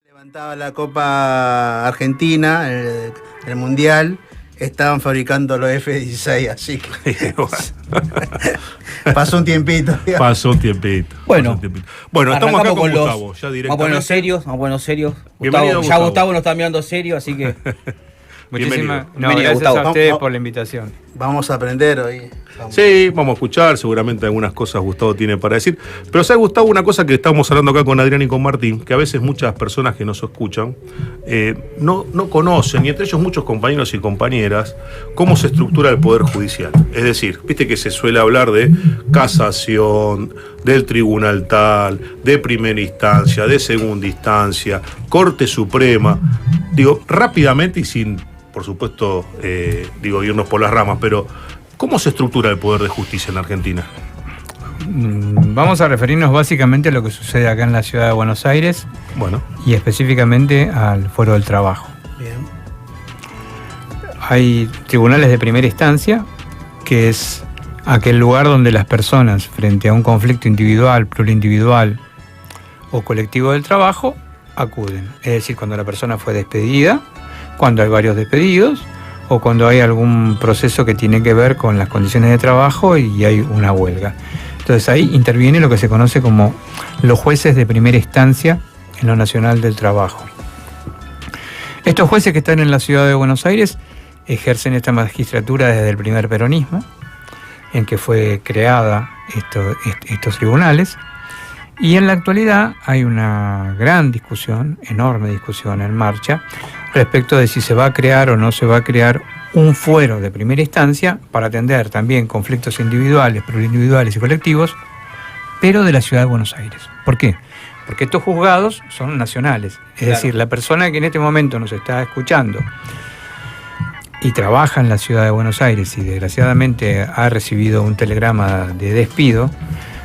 Levantaba la Copa Argentina, el Mundial, estaban fabricando los F-16, así que pasó un tiempito. Pasó un tiempito. Bueno, estamos acá con Gustavo, ya directamente. Vamos a ponernos serios. Bienvenido, Gustavo nos está mirando serio, así que... Bienvenido. Bienvenido, gracias Gustavo. a ustedes por la invitación. Vamos a aprender hoy. Sí, vamos a escuchar, seguramente algunas cosas Gustavo tiene para decir. Pero ¿sabe, Gustavo, una cosa que estamos hablando acá con Adrián y con Martín? Que a veces muchas personas que nos escuchan no conocen, y entre ellos muchos compañeros y compañeras, cómo se estructura el Poder Judicial. Es decir, viste que se suele hablar de casación, del tribunal tal, de primera instancia, de segunda instancia, Corte Suprema. Digo, rápidamente y sin, por supuesto, irnos por las ramas, pero ¿cómo se estructura el Poder de Justicia en Argentina? Vamos a referirnos básicamente a lo que sucede acá en la ciudad de Buenos Aires. Bueno. Y específicamente al Fuero del Trabajo. Bien. Hay tribunales de primera instancia, que es aquel lugar donde las personas, frente a un conflicto individual, plurindividual o colectivo del trabajo, acuden. Es decir, cuando la persona fue despedida, cuando hay varios despedidos, o cuando hay algún proceso que tiene que ver con las condiciones de trabajo y hay una huelga. Entonces ahí interviene lo que se conoce como los jueces de primera instancia en lo nacional del trabajo. Estos jueces que están en la ciudad de Buenos Aires ejercen esta magistratura desde el primer peronismo, en que fue creada estos tribunales, y en la actualidad hay una gran discusión, enorme discusión en marcha, respecto de si se va a crear o no se va a crear un fuero de primera instancia para atender también conflictos individuales, plurindividuales y colectivos, pero de la ciudad de Buenos Aires. ¿Por qué? Porque estos juzgados son nacionales. Es decir, la persona que en este momento nos está escuchando y trabaja en la ciudad de Buenos Aires y desgraciadamente ha recibido un telegrama de despido,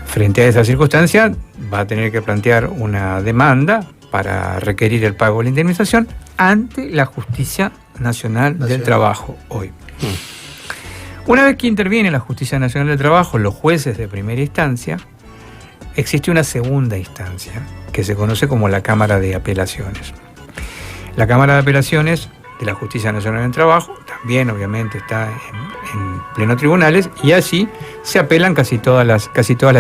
frente a esa circunstancia va a tener que plantear una demanda para requerir el pago de la indemnización ante la Justicia Nacional del Trabajo hoy. Una vez que interviene la Justicia Nacional del Trabajo, los jueces de primera instancia, existe una segunda instancia que se conoce como la Cámara de Apelaciones. La Cámara de Apelaciones de la Justicia Nacional del Trabajo también obviamente está en pleno tribunales, y así se apelan casi todas las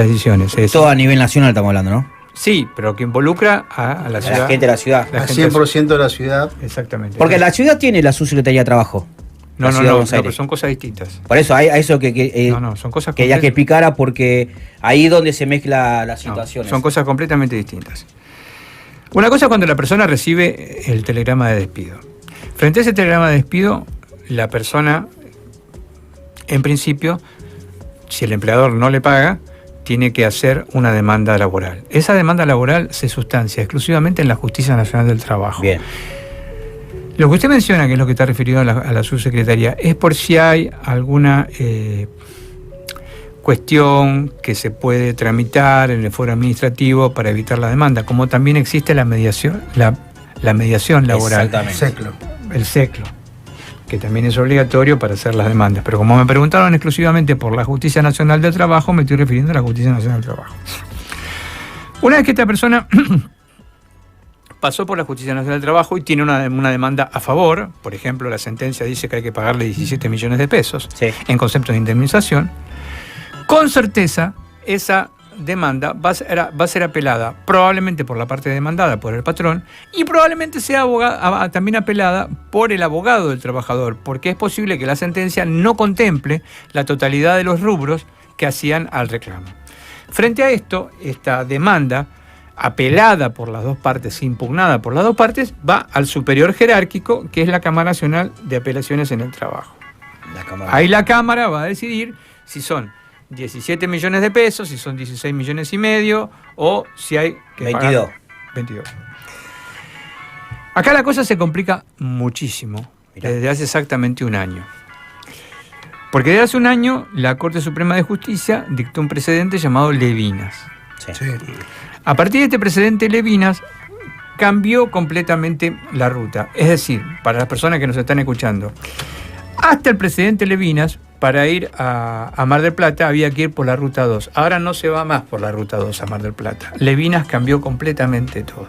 decisiones. Todo a nivel nacional estamos hablando, ¿no? Sí, pero que involucra a la ciudad. La gente de la ciudad. Al 100% de la ciudad. Exactamente. Porque la ciudad tiene la subsecretaría de Trabajo. No, pero son cosas distintas. Por eso, hay eso son cosas que ya que explicara, porque ahí es donde se mezcla las situaciones. Son cosas completamente distintas. Una cosa es cuando la persona recibe el telegrama de despido. Frente a ese telegrama de despido, la persona, en principio, si el empleador no le paga, tiene que hacer una demanda laboral. Esa demanda laboral se sustancia exclusivamente en la Justicia Nacional del Trabajo. Bien. Lo que usted menciona, que es lo que está referido a la subsecretaría, es por si hay alguna cuestión que se puede tramitar en el foro administrativo para evitar la demanda, como también existe la mediación laboral. Exactamente. El SECLO, que también es obligatorio para hacer las demandas. Pero como me preguntaron exclusivamente por la Justicia Nacional del Trabajo, me estoy refiriendo a la Justicia Nacional del Trabajo. Una vez que esta persona pasó por la Justicia Nacional del Trabajo y tiene una demanda a favor, por ejemplo, la sentencia dice que hay que pagarle 17 millones de pesos en concepto de indemnización, con certeza esa demanda va a ser apelada probablemente por la parte demandada por el patrón, y probablemente sea también apelada por el abogado del trabajador, porque es posible que la sentencia no contemple la totalidad de los rubros que hacían al reclamo. Frente a esto, esta demanda apelada por las dos partes, impugnada por las dos partes, va al superior jerárquico, que es la Cámara Nacional de Apelaciones en el Trabajo. Ahí la Cámara va a decidir si son 17 millones de pesos, si son 16 millones y medio, o si hay que 22. pagar 22. Acá la cosa se complica muchísimo, desde hace exactamente un año. Porque desde hace un año la Corte Suprema de Justicia dictó un precedente llamado Levinas. Sí. A partir de este precedente Levinas cambió completamente la ruta. Es decir, para las personas que nos están escuchando, hasta el precedente Levinas, para ir a Mar del Plata había que ir por la Ruta 2. Ahora no se va más por la Ruta 2 a Mar del Plata. Levinas cambió completamente todo.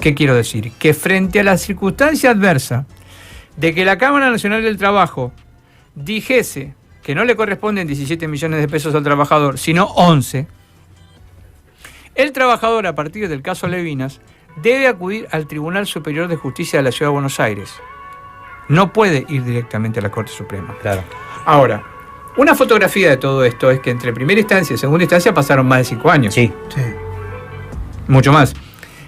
¿Qué quiero decir? Que frente a la circunstancia adversa de que la Cámara Nacional del Trabajo dijese que no le corresponden 17 millones de pesos al trabajador, sino 11, el trabajador, a partir del caso Levinas, debe acudir al Tribunal Superior de Justicia de la Ciudad de Buenos Aires. No puede ir directamente a la Corte Suprema. Claro. Ahora, una fotografía de todo esto es que entre primera instancia y segunda instancia pasaron más de 5 años. Sí. Mucho más.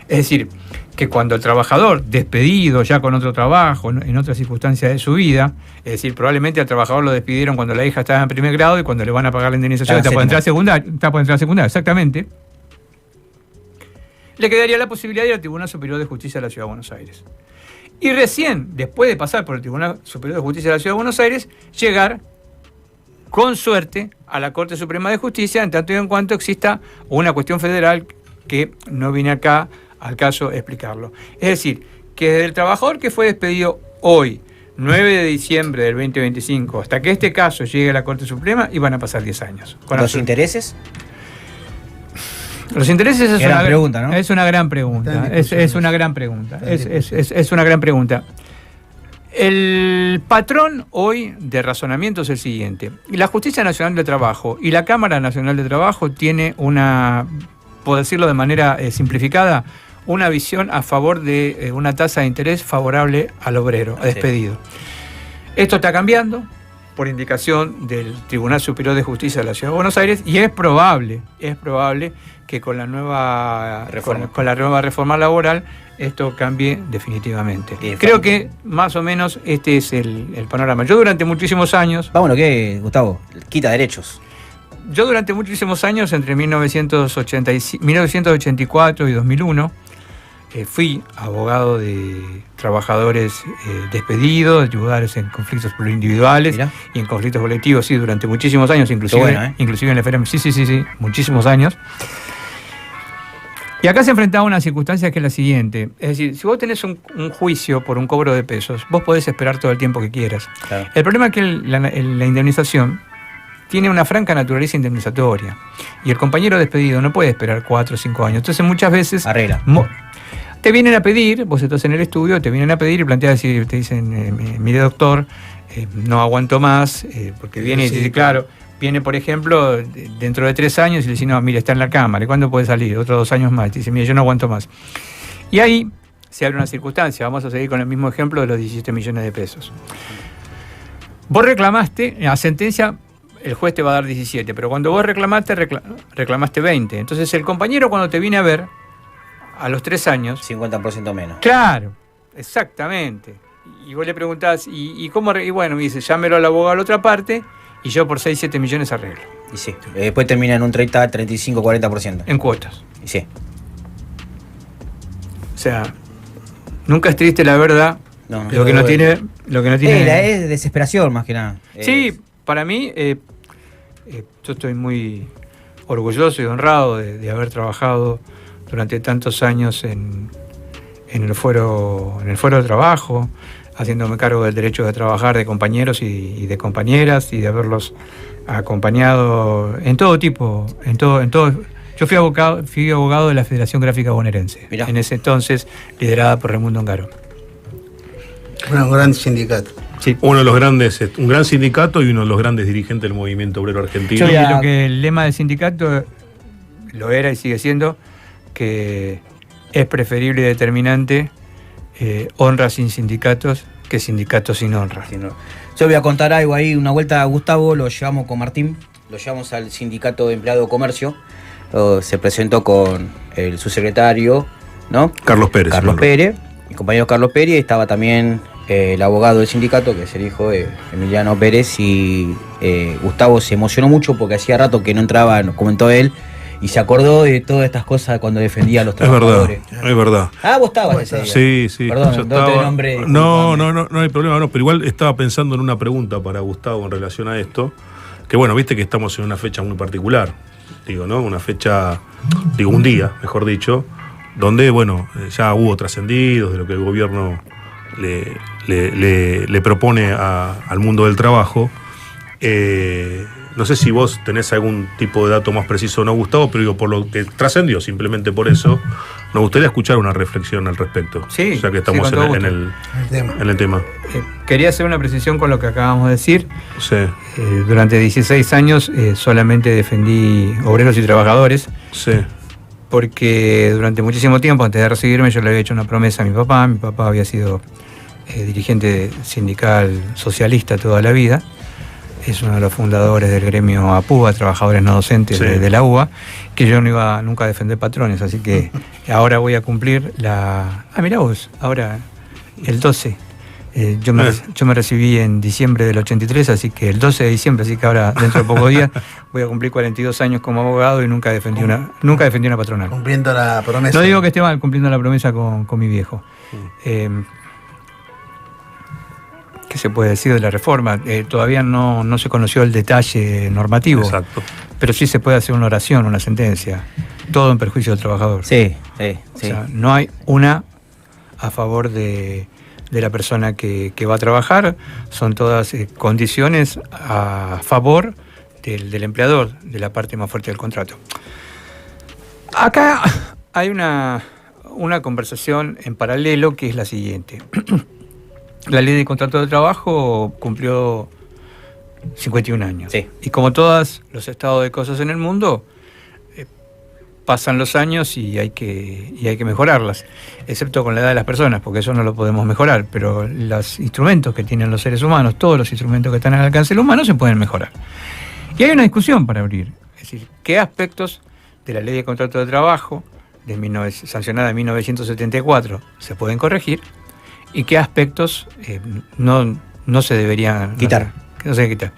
Es decir, que cuando el trabajador, despedido ya con otro trabajo, en otras circunstancias de su vida, es decir, probablemente al trabajador lo despidieron cuando la hija estaba en primer grado y cuando le van a pagar la indemnización está por entrar a secundaria, exactamente, le quedaría la posibilidad de ir al Tribunal Superior de Justicia de la Ciudad de Buenos Aires. Y recién, después de pasar por el Tribunal Superior de Justicia de la Ciudad de Buenos Aires, llegar, con suerte, a la Corte Suprema de Justicia, en tanto y en cuanto exista una cuestión federal que no viene acá al caso explicarlo. Es decir, que desde el trabajador que fue despedido hoy, 9 de diciembre del 2025, hasta que este caso llegue a la Corte Suprema, iban a pasar 10 años. ¿Los intereses? Los intereses es una pregunta, ¿no? Es una gran pregunta. Es una gran pregunta. Es una gran pregunta. El patrón hoy de razonamiento es el siguiente. La Justicia Nacional de Trabajo y la Cámara Nacional de Trabajo tiene una, por decirlo de manera simplificada, una visión a favor de una tasa de interés favorable al obrero, despedido. Esto está cambiando por indicación del Tribunal Superior de Justicia de la Ciudad de Buenos Aires y es probable que con la nueva reforma laboral esto cambie definitivamente. Creo que más o menos este es el panorama. Yo durante muchísimos años... Vámonos, ¿qué, Gustavo? Quita derechos. Yo durante muchísimos años, entre 1984 y 2001, fui abogado de trabajadores despedidos, de lugares en conflictos individuales y en conflictos colectivos, sí, durante muchísimos años, inclusive en la feria, sí, muchísimos años. Y acá se enfrentaba a una circunstancia que es la siguiente, es decir, si vos tenés un juicio por un cobro de pesos, vos podés esperar todo el tiempo que quieras. Claro. El problema es que la indemnización tiene una franca naturaleza indemnizatoria y el compañero despedido no puede esperar 4 o 5 años. Entonces muchas veces... te vienen a pedir, vos estás en el estudio, te vienen a pedir y planteas, te dicen, mire doctor, no aguanto más, porque viene y dice, claro, viene por ejemplo dentro de 3 años y le dice, no, mire, está en la cámara, ¿y cuándo puede salir? Otros 2 años más, te dice, mire, yo no aguanto más. Y ahí se abre una circunstancia, vamos a seguir con el mismo ejemplo de los 17 millones de pesos. Vos reclamaste, la sentencia, el juez te va a dar 17, pero cuando vos reclamaste 20. Entonces el compañero cuando te viene a ver, a los 3 años... 50% menos. Claro, exactamente. Y vos le preguntás, ¿y cómo? Y bueno, me dice, llámelo al abogado a la otra parte y yo por 6, 7 millones arreglo. Y sí, después termina en un 30, 35, 40%. En cuotas. Y sí. O sea, nunca es triste la verdad. No, lo que no tiene... Es desesperación más que nada. Sí, para mí, yo estoy muy orgulloso y honrado de haber trabajado durante tantos años en el fuero de trabajo, haciéndome cargo del derecho de trabajar de compañeros y de compañeras y de haberlos acompañado en todo tipo, en todo. Yo fui abogado de la Federación Gráfica Bonaerense, en ese entonces liderada por Raimundo Ongaro. Un gran sindicato. Sí. Uno de los grandes, un gran sindicato y uno de los grandes dirigentes del movimiento obrero argentino. Yo creo que el lema del sindicato lo era y sigue siendo que es preferible y determinante honra sin sindicatos que sindicatos sin honra. Yo voy a contar algo ahí, una vuelta a Gustavo, lo llevamos con Martín, lo llevamos al sindicato de empleado de comercio, se presentó con el subsecretario, ¿no? Carlos Pérez. Mi compañero Carlos Pérez, estaba también el abogado del sindicato, que es el hijo de Emiliano Pérez, y Gustavo se emocionó mucho porque hacía rato que no entraba, nos comentó él, y se acordó de todas estas cosas cuando defendía a los trabajadores. Es verdad. Ah, vos estabas ese día. Sí. Perdón, no te nombre. No hay problema, pero igual estaba pensando en una pregunta para Gustavo en relación a esto, que bueno, viste que estamos en una fecha muy particular, ¿no? Una fecha, un día, mejor dicho, donde, bueno, ya hubo trascendidos de lo que el gobierno le propone al mundo del trabajo. No sé si vos tenés algún tipo de dato más preciso o no, Gustavo, pero digo, por lo que trascendió, simplemente por eso, nos gustaría escuchar una reflexión al respecto. Sí, ya que estamos sí, en el tema. Quería hacer una precisión con lo que acabamos de decir. Sí. Durante 16 años solamente defendí obreros y trabajadores. Sí. Porque durante muchísimo tiempo, antes de recibirme, yo le había hecho una promesa a mi papá. Mi papá había sido dirigente sindical socialista toda la vida. Es uno de los fundadores del gremio APUA, Trabajadores No Docentes, sí, de la UBA, que yo no iba nunca a defender patrones, así que ahora voy a cumplir la... Ah, mirá vos, ahora el 12. Yo me recibí en diciembre del 83, así que el 12 de diciembre, así que ahora dentro de pocos días voy a cumplir 42 años como abogado y nunca defendí una patronal. Cumpliendo la promesa. No digo que esté mal, cumpliendo la promesa con mi viejo. ¿Qué se puede decir de la reforma? Todavía no se conoció el detalle normativo. Exacto. Pero sí se puede hacer una oración, una sentencia. Todo en perjuicio del trabajador. Sí. O sea, no hay una a favor de la persona que va a trabajar. Son todas condiciones a favor del empleador, de la parte más fuerte del contrato. Acá hay una conversación en paralelo que es la siguiente. La ley de contrato de trabajo cumplió 51 años. Sí. Y como todos los estados de cosas en el mundo, pasan los años y hay que mejorarlas, excepto con la edad de las personas, porque eso no lo podemos mejorar, pero los instrumentos que tienen los seres humanos, todos los instrumentos que están al alcance del humano, se pueden mejorar. Y hay una discusión para abrir, es decir, qué aspectos de la ley de contrato de trabajo, sancionada en 1974, se pueden corregir, y qué aspectos no se deberían quitar. No se deben quitar.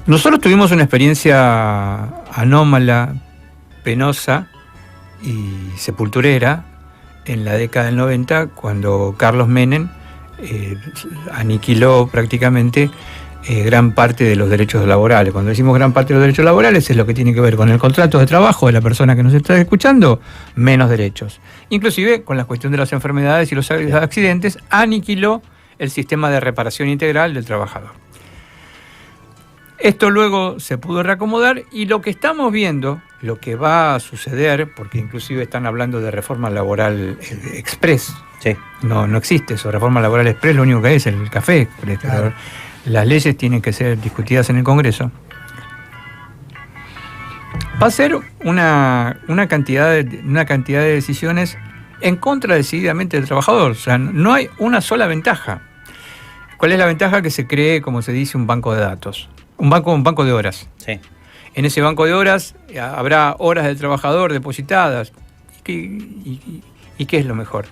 Nosotros tuvimos una experiencia anómala, penosa y sepulturera en la década del 90, cuando Carlos Menem aniquiló prácticamente gran parte de los derechos laborales. Cuando decimos gran parte de los derechos laborales es lo que tiene que ver con el contrato de trabajo de la persona que nos está escuchando, menos derechos. Inclusive con la cuestión de las enfermedades y los accidentes, aniquiló el sistema de reparación integral del trabajador. Esto luego se pudo reacomodar y lo que estamos viendo, lo que va a suceder, porque inclusive están hablando de reforma laboral express. Sí. No existe eso, reforma laboral express, lo único que es el café express. Claro. Las leyes tienen que ser discutidas en el Congreso. Va a ser una cantidad de decisiones en contra decididamente del trabajador. O sea, no hay una sola ventaja. ¿Cuál es la ventaja? Que se cree, como se dice, un banco de datos. Un banco de horas. Sí. En ese banco de horas habrá horas del trabajador depositadas. ¿Y qué es lo mejor?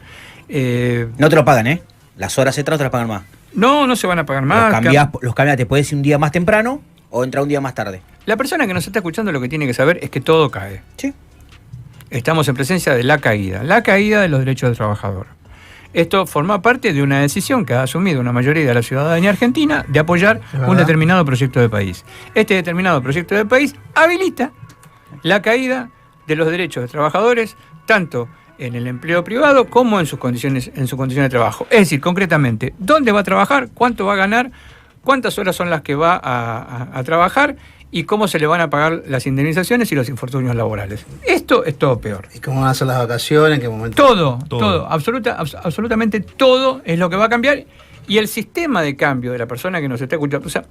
No te lo pagan, ¿eh? Las horas extras no te las pagan más. No se van a pagar más. Los cambias, te puedes ir un día más temprano o entrar un día más tarde. La persona que nos está escuchando lo que tiene que saber es que todo cae. Sí. Estamos en presencia de la caída de los derechos del trabajador. Esto forma parte de una decisión que ha asumido una mayoría de la ciudadanía argentina de apoyar un determinado proyecto de país. Este determinado proyecto de país habilita la caída de los derechos de trabajadores, tanto en el empleo privado como en sus condiciones de trabajo. Es decir, concretamente, dónde va a trabajar, cuánto va a ganar, cuántas horas son las que va a trabajar y cómo se le van a pagar las indemnizaciones y los infortunios laborales. Esto es todo peor. ¿Y cómo van a ser las vacaciones? ¿En qué momento? Todo. Absolutamente todo es lo que va a cambiar. Y el sistema de cambio de la persona que nos está escuchando... O sea,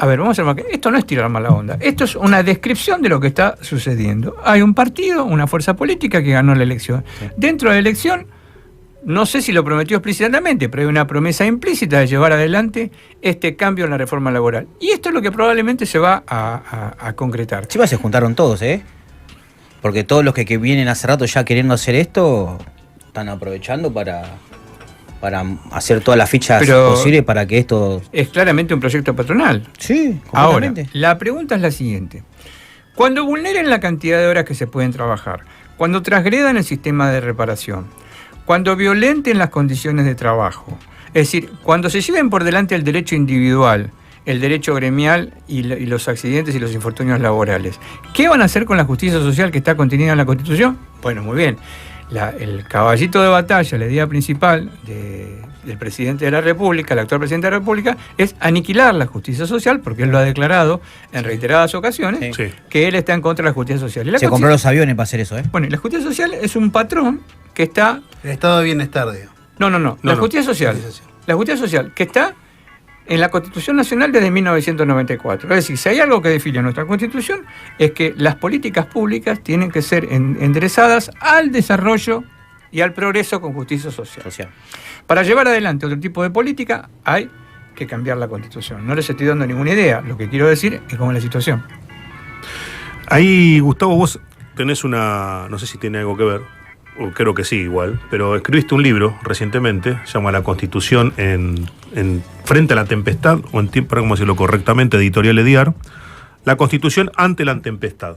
a ver, vamos a hacer esto no es tirar más la onda. Esto es una descripción de lo que está sucediendo. Hay un partido, una fuerza política que ganó la elección. Sí. Dentro de la elección, no sé si lo prometió explícitamente, pero hay una promesa implícita de llevar adelante este cambio en la reforma laboral. Y esto es lo que probablemente se va a concretar. Sí, se juntaron todos, ¿eh? Porque todos los que vienen hace rato ya queriendo hacer esto, están aprovechando para hacer todas las fichas posibles para que esto... Es claramente un proyecto patronal. Sí, completamente. Ahora, la pregunta es la siguiente. Cuando vulneren la cantidad de horas que se pueden trabajar, cuando transgredan el sistema de reparación, cuando violenten las condiciones de trabajo, es decir, cuando se lleven por delante el derecho individual, el derecho gremial y los accidentes y los infortunios laborales, ¿qué van a hacer con la justicia social que está contenida en la Constitución? Bueno, muy bien. el caballito de batalla, la idea principal del presidente de la República, el actual presidente de la República, es aniquilar la justicia social, porque él lo ha declarado en reiteradas ocasiones, Sí. que él está en contra de la justicia social. Y la Se compró los aviones para hacer eso, ¿eh? Bueno, y la justicia social es un patrón que está... El estado de bienestar, digo. No. La justicia social. La justicia social, que está en la Constitución Nacional desde 1994. Es decir, si hay algo que define nuestra Constitución, es que las políticas públicas tienen que ser enderezadas al desarrollo y al progreso con justicia social. Para llevar adelante otro tipo de política, hay que cambiar la Constitución. No les estoy dando ninguna idea. Lo que quiero decir es cómo es la situación. Ahí, Gustavo, vos tenés no sé si tiene algo que ver, o creo que sí igual, pero escribiste un libro recientemente, se llama La Constitución en frente a la tempestad, o en tiempo, ¿cómo decirlo correctamente? Editorial Ediar. La Constitución ante la tempestad.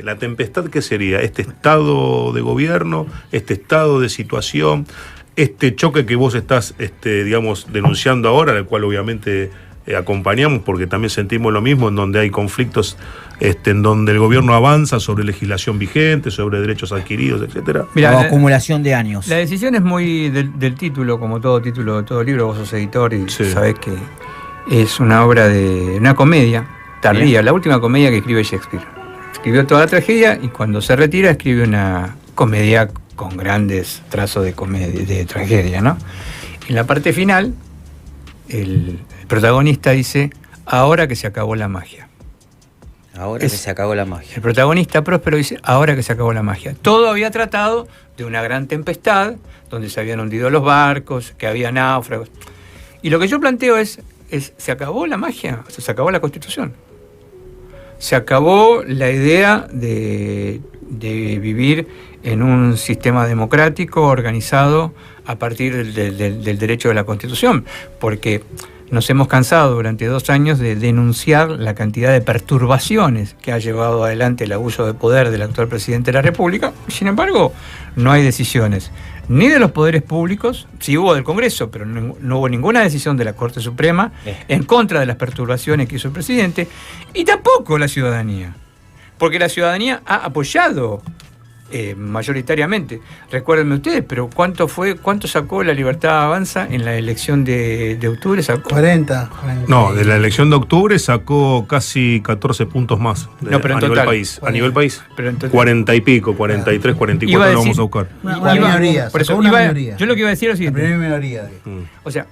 La tempestad, ¿qué sería? Este estado de gobierno, este estado de situación, este choque que vos estás, digamos, denunciando ahora, al cual obviamente acompañamos, porque también sentimos lo mismo, en donde hay conflictos, en donde el gobierno avanza sobre legislación vigente, sobre derechos adquiridos, etcétera. Mirá, la acumulación de años. La decisión es muy del título, como todo título de todo libro. Vos sos editor y sabés que es una obra de una comedia tardía, bien, la última comedia que escribe Shakespeare. Escribió toda la tragedia y cuando se retira escribe una comedia con grandes trazos de tragedia, ¿no? En la parte final, el protagonista dice: ahora que se acabó la magia. Ahora que se acabó la magia. El protagonista Próspero dice: ahora que se acabó la magia. Todo había tratado de una gran tempestad, donde se habían hundido los barcos, que había náufragos. Y lo que yo planteo es ¿se acabó la magia? O sea, se acabó la Constitución. Se acabó la idea de vivir en un sistema democrático organizado a partir del derecho de la Constitución, porque nos hemos cansado durante 2 años de denunciar la cantidad de perturbaciones que ha llevado adelante el abuso de poder del actual presidente de la República. Sin embargo, no hay decisiones ni de los poderes públicos, sí hubo del Congreso, pero no hubo ninguna decisión de la Corte Suprema en contra de las perturbaciones que hizo el presidente, y tampoco la ciudadanía, porque la ciudadanía ha apoyado mayoritariamente. Recuérdenme ustedes, pero ¿cuánto sacó la Libertad Avanza en la elección de octubre? ¿Sacó? 40. No, de la elección de octubre sacó casi 14 puntos más pero en a total, nivel país. A nivel país, pero entonces, 40 y pico, 43, 44 lo vamos a buscar. Una minoría. Por eso, minoría. Yo lo que iba a decir es lo siguiente. La primera minoría. O sea,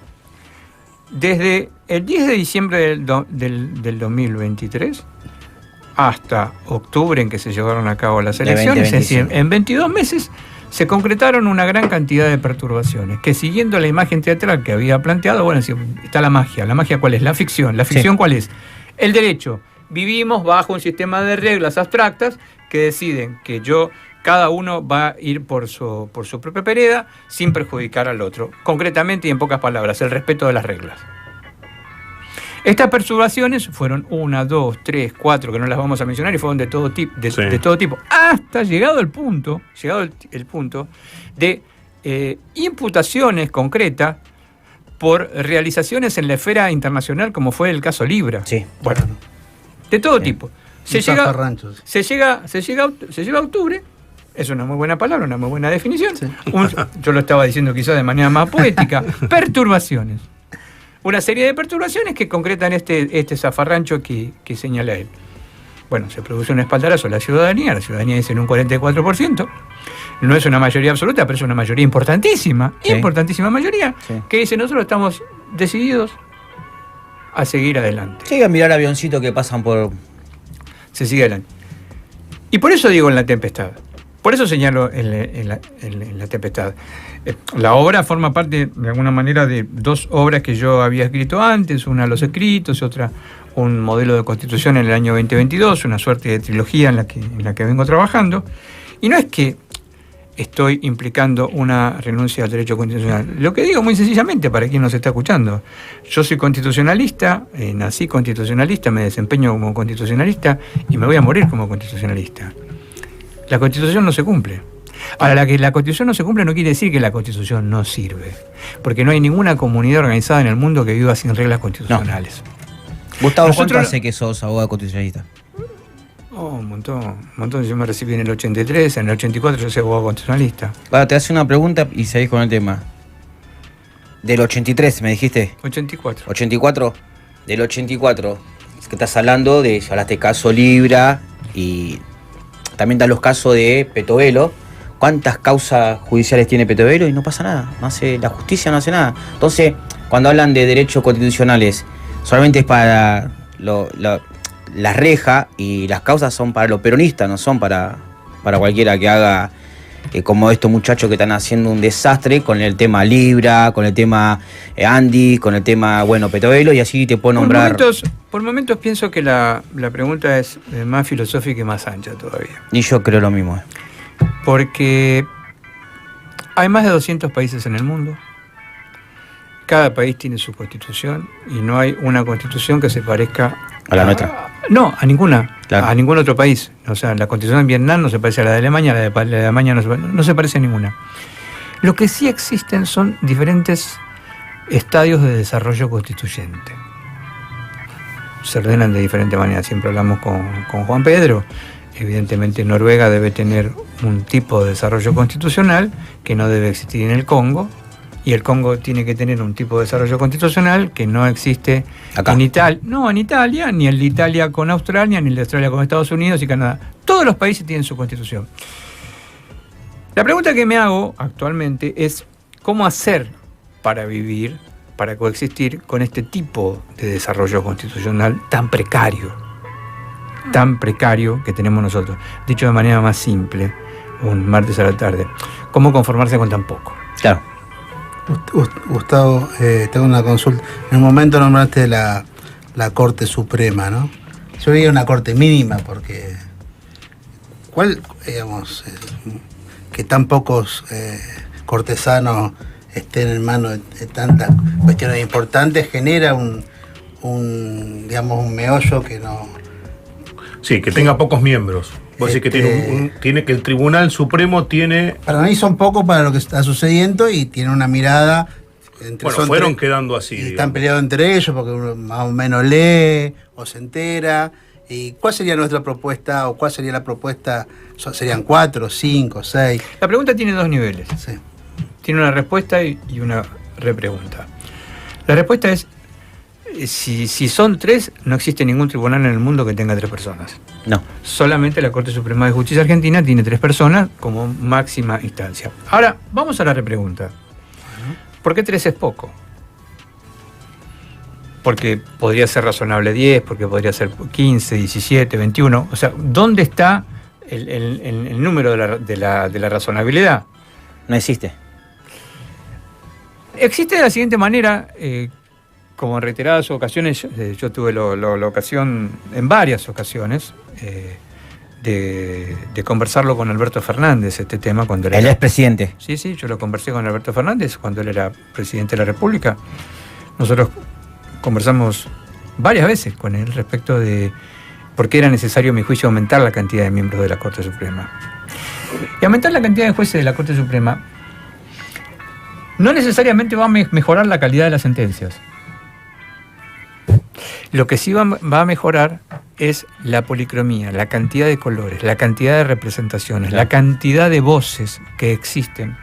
desde el 10 de diciembre del 2023 hasta octubre, en que se llevaron a cabo las elecciones, es decir, en 22 meses se concretaron una gran cantidad de perturbaciones, que siguiendo la imagen teatral que había planteado, bueno, está la magia. ¿La magia cuál es? La ficción. ¿La ficción cuál es? El derecho. Vivimos bajo un sistema de reglas abstractas que deciden que cada uno va a ir por su propia vereda sin perjudicar al otro. Concretamente y en pocas palabras, el respeto de las reglas. Estas perturbaciones fueron 1, 2, 3, 4, que no las vamos a mencionar, y fueron de todo tipo, hasta llegado el punto de imputaciones concretas por realizaciones en la esfera internacional, como fue el caso Libra. Sí. Bueno, de todo tipo. Se llega a octubre. Es una muy buena palabra, una muy buena definición. Sí. Yo lo estaba diciendo quizás de manera más poética. Perturbaciones. Una serie de perturbaciones que concretan este zafarrancho que señala él. Bueno, se produce un espaldarazo a la ciudadanía dice en un 44%. No es una mayoría absoluta, pero es una mayoría importantísima mayoría, que dice: nosotros estamos decididos a seguir adelante. Sí, a mirar avioncitos que pasan por... Se sigue adelante. Y por eso digo en la tempestad. Por eso señalo en la tempestad. La obra forma parte, de alguna manera, de 2 obras que yo había escrito antes, una Los Escritos y otra un modelo de constitución en el año 2022, una suerte de trilogía en la que vengo trabajando. Y no es que estoy implicando una renuncia al derecho constitucional. Lo que digo muy sencillamente, para quien nos está escuchando: yo soy constitucionalista, nací constitucionalista, me desempeño como constitucionalista y me voy a morir como constitucionalista. La Constitución no se cumple. Ahora, que la Constitución no se cumple no quiere decir que la Constitución no sirve, porque no hay ninguna comunidad organizada en el mundo que viva sin reglas constitucionales. No. Gustavo, ¿cuánto hace que sos abogado constitucionalista? Oh, un montón. Yo me recibí en el 83, en el 84 yo soy abogado constitucionalista. Ahora te hace una pregunta y seguís con el tema. Del 83, me dijiste. 84. 84. Del 84. Es que estás hablando de, hablaste de caso Libra y también están los casos de Petovelo. ¿Cuántas causas judiciales tiene Petovelo? Y no pasa nada. La justicia no hace nada. Entonces, cuando hablan de derechos constitucionales, solamente es para las rejas y las causas son para los peronistas, no son para cualquiera que haga como estos muchachos que están haciendo un desastre con el tema Libra, con el tema Andy, con el tema, Petovelo, y así te puedo nombrar. Por momentos pienso que la pregunta es más filosófica y más ancha todavía. Y yo creo lo mismo. Porque hay más de 200 países en el mundo. Cada país tiene su constitución y no hay una constitución que se parezca a la nuestra. No, a ninguna. Claro. A ningún otro país. O sea, la constitución en Vietnam no se parece a la de Alemania, la de Alemania no se parece a ninguna. Lo que sí existen son diferentes estadios de desarrollo constituyente. Se ordenan de diferente manera. Siempre hablamos con Juan Pedro. Evidentemente Noruega debe tener un tipo de desarrollo constitucional que no debe existir en el Congo, y el Congo tiene que tener un tipo de desarrollo constitucional que no existe acá. En Italia. No, en Italia, ni el de Italia con Australia, ni el de Australia con Estados Unidos y Canadá. Todos los países tienen su constitución. La pregunta que me hago actualmente es ¿cómo hacer para vivir, para coexistir con este tipo de desarrollo constitucional tan precario que tenemos nosotros? Dicho de manera más simple, un martes a la tarde, ¿cómo conformarse con tan poco? Claro. Gustavo, tengo una consulta. En un momento nombraste la Corte Suprema, ¿no? Yo diría una Corte mínima, porque que tan pocos cortesanos estén en manos de tantas cuestiones importantes genera un meollo que no... Sí, que tenga pocos miembros. Vos decís que tiene que el Tribunal Supremo tiene... Para mí son pocos para lo que está sucediendo y tiene una mirada... fueron quedando así. Y están peleados entre ellos porque uno más o menos lee o se entera. ¿Y cuál sería nuestra propuesta o cuál sería la propuesta? ¿Serían 4, 5, 6? La pregunta tiene dos niveles. Sí. Tiene una respuesta y una repregunta. La respuesta es, si son 3, no existe ningún tribunal en el mundo que tenga 3 personas. No. Solamente la Corte Suprema de Justicia Argentina tiene 3 personas como máxima instancia. Ahora, vamos a la repregunta. ¿Por qué 3 es poco? Porque podría ser razonable 10, porque podría ser 15, 17, 21. O sea, ¿dónde está el número de la razonabilidad? No existe. Existe de la siguiente manera, como en reiteradas ocasiones, yo tuve la ocasión, en varias ocasiones, de conversarlo con Alberto Fernández, este tema, cuando Él es presidente. Sí, yo lo conversé con Alberto Fernández cuando él era presidente de la República. Nosotros conversamos varias veces con él respecto de por qué era necesario, a mi juicio, aumentar la cantidad de miembros de la Corte Suprema. Y aumentar la cantidad de jueces de la Corte Suprema no necesariamente va a mejorar la calidad de las sentencias. Lo que sí va a mejorar es la policromía, la cantidad de colores, la cantidad de representaciones, la cantidad de voces que existen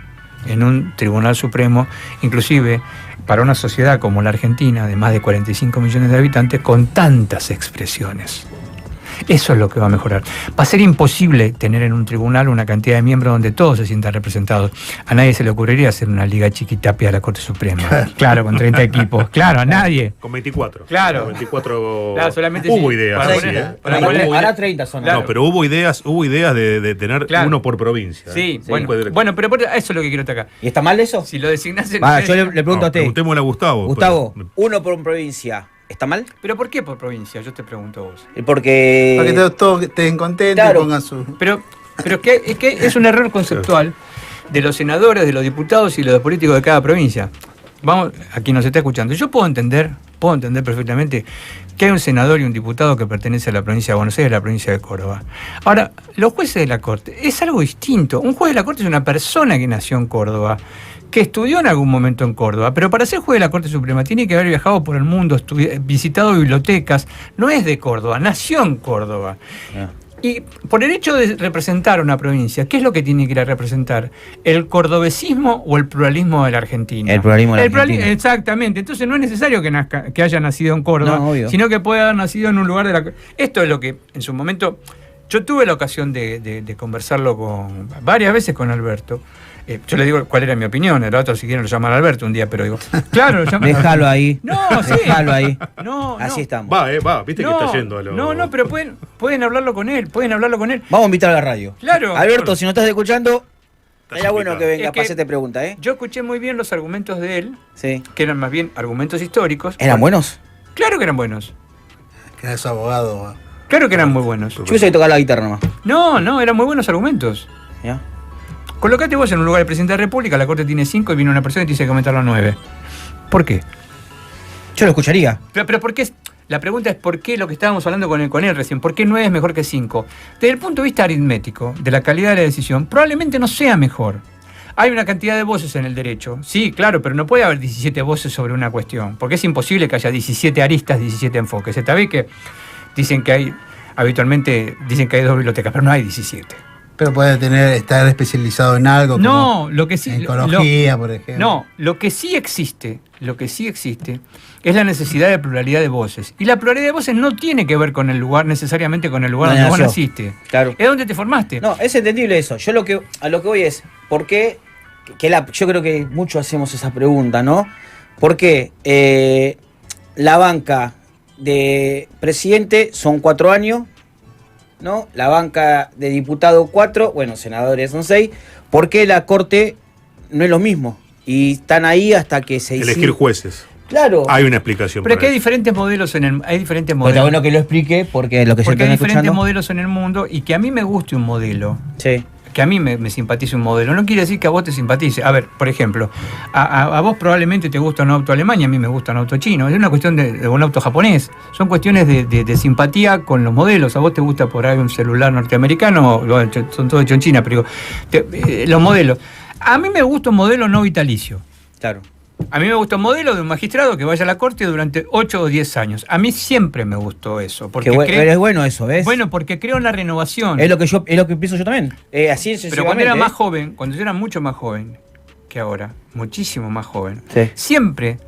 en un Tribunal Supremo, inclusive para una sociedad como la Argentina, de más de 45 millones de habitantes, con tantas expresiones. Eso es lo que va a mejorar. Va a ser imposible tener en un tribunal una cantidad de miembros donde todos se sientan representados. A nadie se le ocurriría hacer una liga chiquitapia a la Corte Suprema. Claro, con 30 equipos. Claro, a nadie. Con 24. Claro. Con 24. Solamente hubo ideas. Ahora 30 son. No, pero hubo ideas de tener uno por provincia. Sí, bueno, pero eso es lo que quiero acá. ¿Y está mal eso? Si lo designasen... Yo le pregunto a usted. Preguntémosle a Gustavo. Gustavo, uno por provincia. ¿Está mal? ¿Pero por qué por provincia? Yo te pregunto a vos. Porque... Para que todos estén contentos, claro. Y pongan su... Pero es que es un error conceptual de los senadores, de los diputados y de los políticos de cada provincia. Vamos, a quien nos está escuchando. Yo puedo entender perfectamente que hay un senador y un diputado que pertenece a la provincia de Buenos Aires y a la provincia de Córdoba. Ahora, los jueces de la Corte es algo distinto. Un juez de la Corte es una persona que nació en Córdoba, que estudió en algún momento en Córdoba, pero para ser juez de la Corte Suprema tiene que haber viajado por el mundo, visitado bibliotecas, no es de Córdoba, nació en Córdoba. Y por el hecho de representar una provincia, ¿qué es lo que tiene que ir a representar? ¿El cordobesismo o el pluralismo de la Argentina? El pluralismo de la Argentina. Exactamente. Entonces no es necesario que haya nacido en Córdoba, sino que puede haber nacido en un lugar de la... Esto es lo que en su momento... Yo tuve la ocasión de conversarlo varias veces con Alberto. Yo le digo cuál era mi opinión. El otro, si quieren, lo llaman Alberto un día, pero digo, claro, lo llaman. Déjalo ahí. No, sí. Déjalo ahí. No, así estamos. Va, viste que está yendo a lo... No, pero pueden hablarlo con él, Vamos a invitar a la radio. Claro. Alberto, si no estás escuchando, estaría bueno complicado. que venga para hacerte pregunta, ¿eh? Yo escuché muy bien los argumentos de él, Sí. que eran más bien argumentos históricos. ¿Eran buenos? Claro que eran buenos. Que es abogado. Claro que eran muy buenos. Yo hubiese tocado la guitarra nomás. No, eran muy buenos argumentos. ¿Ya? Colocate vos en un lugar del presidente de la República, la Corte tiene 5 y viene una persona y te dice que aumentarlo a 9. ¿Por qué? Yo lo escucharía. Pero ¿por qué? La pregunta es ¿por qué lo que estábamos hablando con él recién? ¿Por qué 9 es mejor que 5? Desde el punto de vista aritmético, de la calidad de la decisión, probablemente no sea mejor. Hay una cantidad de voces en el derecho. Sí, claro, pero no puede haber 17 voces sobre una cuestión, porque es imposible que haya 17 aristas, 17 enfoques. Está bien que habitualmente dicen que hay 2 bibliotecas, pero no hay 17. Pero puede estar especializado en algo. No, como lo que sí. en ecología, por ejemplo. No, lo que sí existe es la necesidad de pluralidad de voces. Y la pluralidad de voces no tiene que ver con el lugar, necesariamente con el lugar donde vos naciste. Claro. Es donde te formaste. No, es entendible eso. Yo a lo que voy es, ¿por qué? Yo creo que muchos hacemos esa pregunta, ¿no? ¿Por qué la banca de presidente son 4 años? ¿No? La banca de diputado 4, bueno, senadores son 6. ¿Por qué la Corte no es lo mismo? Y están ahí hasta que se elegir jueces. Claro. Hay una explicación. Pero es que hay diferentes modelos hay diferentes Pero modelos. está bueno que lo explique porque lo que se porque están hay diferentes escuchando. modelos en el mundo y que a mí me guste un modelo. Sí. Que a mí me simpatice un modelo. No quiere decir que a vos te simpatice. A ver, por ejemplo, a vos probablemente te gusta un auto alemán y a mí me gusta un auto chino. Es una cuestión de un auto japonés. Son cuestiones de simpatía con los modelos. A vos te gusta por ahí un celular norteamericano, son todos hechos en China, pero los modelos. A mí me gusta un modelo no vitalicio. Claro. A mí me gusta un modelo de un magistrado que vaya a la corte durante 8 o 10 años. A mí siempre me gustó eso. Porque pero es bueno eso, ¿ves? Bueno, porque creo en la renovación. Es lo que pienso yo también. Así Pero cuando era más joven, cuando yo era mucho más joven que ahora, muchísimo más joven, sí. Siempre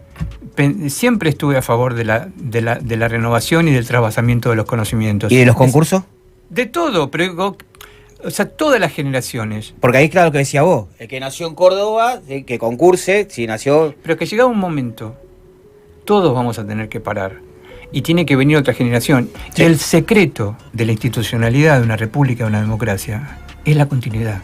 estuve a favor de la renovación y del trasvasamiento de los conocimientos. ¿Y de los concursos? De todo, pero... O sea, todas las generaciones. Porque ahí, claro, lo que decía vos, el que nació en Córdoba, que concurse, si nació... Pero es que llegado un momento, todos vamos a tener que parar. Y tiene que venir otra generación. Sí. El secreto de la institucionalidad de una república, de una democracia, es la continuidad.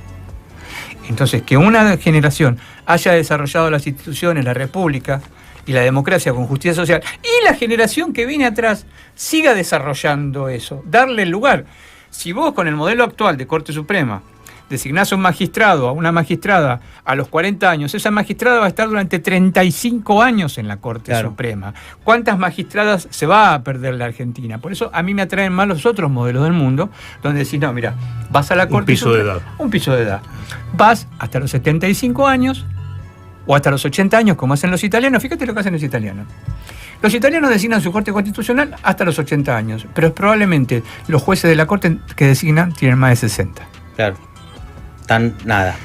Entonces, que una generación haya desarrollado las instituciones, la república y la democracia con justicia social, y la generación que viene atrás siga desarrollando eso, darle el lugar. Si vos con el modelo actual de Corte Suprema designás a un magistrado, a una magistrada a los 40 años, esa magistrada va a estar durante 35 años en la Corte Suprema. ¿Cuántas magistradas se va a perder la Argentina? Por eso a mí me atraen más los otros modelos del mundo, donde decís, no, mira, vas a la Corte Suprema. Un piso de edad. Vas hasta los 75 años o hasta los 80 años, como hacen los italianos. Fíjate lo que hacen los italianos. Los italianos designan su Corte Constitucional hasta los 80 años, pero probablemente los jueces de la Corte que designan tienen más de 60. Claro. Tan nada.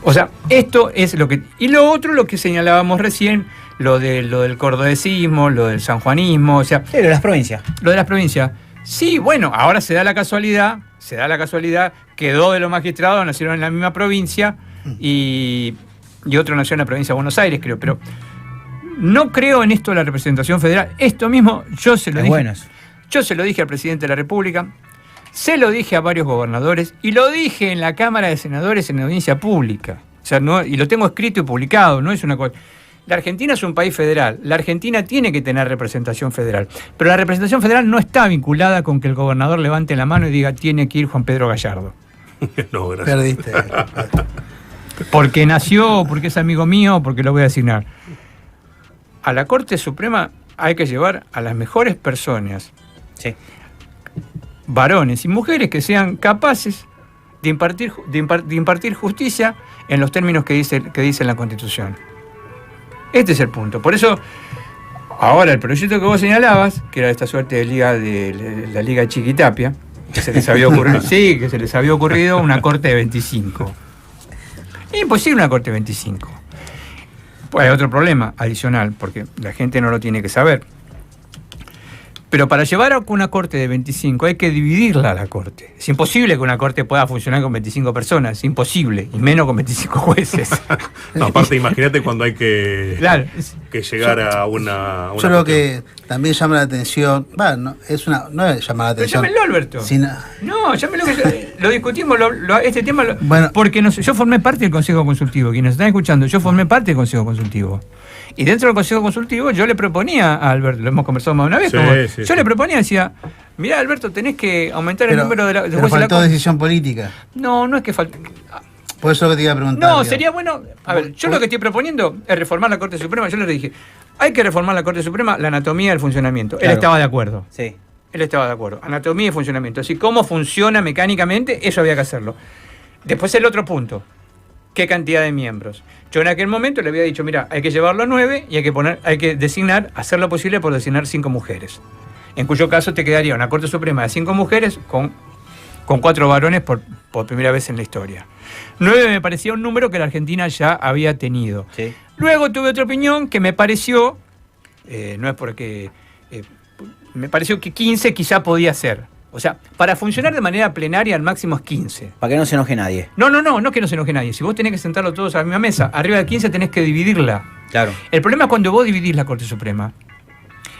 O sea, esto es lo que... Y lo otro, lo que señalábamos recién, lo del cordobesismo, lo del sanjuanismo, o sea... Sí, lo de las provincias. Lo de las provincias. Sí, bueno, ahora se da la casualidad que 2 de los magistrados nacieron en la misma provincia y otro nació en la provincia de Buenos Aires, creo, pero... No creo en esto de la representación federal. Esto mismo yo se lo dije. Bueno. Yo se lo dije al presidente de la República, se lo dije a varios gobernadores y lo dije en la Cámara de Senadores en audiencia pública. O sea, y lo tengo escrito y publicado, no es una cosa. La Argentina es un país federal. La Argentina tiene que tener representación federal. Pero la representación federal no está vinculada con que el gobernador levante la mano y diga tiene que ir Juan Pedro Gallardo. No, gracias. Perdiste. Porque nació, porque es amigo mío, porque lo voy a designar. A la Corte Suprema hay que llevar a las mejores personas, sí, varones y mujeres que sean capaces de impartir justicia en los términos que dice la Constitución. Este es el punto. Por eso, ahora el proyecto que vos señalabas, que era esta suerte de la Liga Chiquitapia, que se les había ocurrido, sí, que se les había ocurrido una corte de 25. Imposible una corte de 25. Pues hay otro problema adicional, porque la gente no lo tiene que saber. Pero para llevar a una corte de 25 hay que dividirla la corte. Es imposible que una corte pueda funcionar con 25 personas, es imposible, y menos con 25 jueces. No, aparte, imagínate cuando hay que, Claro. que llegar a una Yo creo cuestión. que también llama la atención. No es llamar la Pero atención. llámenlo, Alberto. Sino- No, llámenlo, que lo discutimos, este tema, Bueno. porque yo formé parte del Consejo Consultivo. Quienes están escuchando, yo formé parte del Consejo Consultivo. Y dentro del Consejo Consultivo yo le proponía a Alberto, lo hemos conversado más de una vez, Sí, como- sí, yo sí. le proponía, decía, mirá, Alberto, tenés que aumentar el pero, número de pero jueces de la faltó Corte. decisión política. No, no es que falte. Por eso que te iba a preguntar. No, digamos. sería bueno. A ver, yo lo que estoy proponiendo es reformar la Corte Suprema. Yo le dije, hay que reformar la Corte Suprema, la anatomía del funcionamiento. Él Claro. estaba de acuerdo. Sí. Él estaba de acuerdo. Anatomía y funcionamiento. Así, cómo funciona mecánicamente, eso había que hacerlo. Después el otro punto. ¿Qué cantidad de miembros? Yo en aquel momento le había dicho, mira, hay que llevarlo a 9 y hay que designar, hacer lo posible por designar 5 mujeres. En cuyo caso te quedaría una Corte Suprema de 5 mujeres con 4 varones por primera vez en la historia. 9 me parecía un número que la Argentina ya había tenido. Sí. Luego tuve otra opinión que me pareció, no es porque, me pareció que 15 quizá podía ser. O sea, para funcionar de manera plenaria al máximo es 15. Para que no se enoje nadie. No es que no se enoje nadie. Si vos tenés que sentarlo todos a la misma mesa, arriba de 15 tenés que dividirla. Claro. El problema es cuando vos dividís la Corte Suprema.